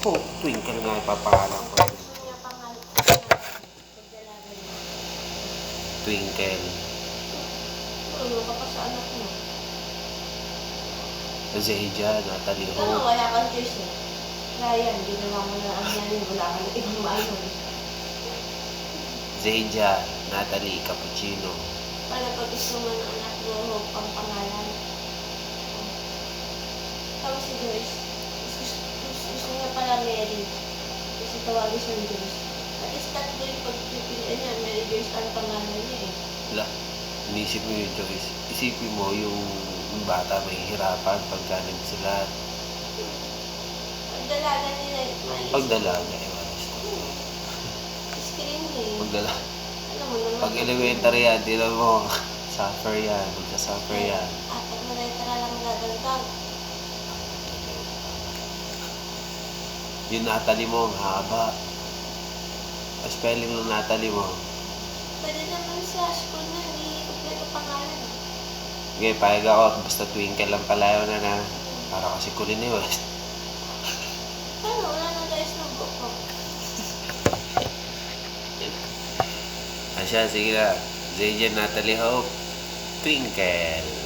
Oh, Twinkle nga ipapangalan ko. Gusto niya pangalan pagdalaga niya. Twinkle. Oo, baka sa anak mo. Zeja, Natalie Ikaw nga, Hope. wala kang choice eh. Ryan, ginawa mo na ang yan, wala ka na ibang maano eh. Zeja, Natalie Cappuccino. Para pag gusto mo ng anak mo, Hope ang pangalan. Tapos si Joyce, gusto niya pala Mary. Kasi tawagin siyang Joyce. At least tatlo yung pagpipilian niya, Mary Joyce ang pangalan niya eh. Wala. Inisip mo yung Joyce. Isipin mo yung bata may hirapan pagka nagsulat. Pagdalaga nila, maisip. Pagdalaga, iwanas ko. Screen eh. Pagdalaga. Alam mo naman. Pag elementary yan, tinan mo. Suffer yan. Magka-suffer yan. At pag maretara lang dadagdag. Yung Natalie mo, ang haba. Spelling ng Natalie mo. Pwede naman sa school na, hindi kompleto pangalan. Okay, payag ako. Basta Twinkle lang pala yun na. Para kasi kulin ni West. Paano? Wala na guys ng book ko. Asya, sige na. Zeja, Natalie Hope. Twinkle.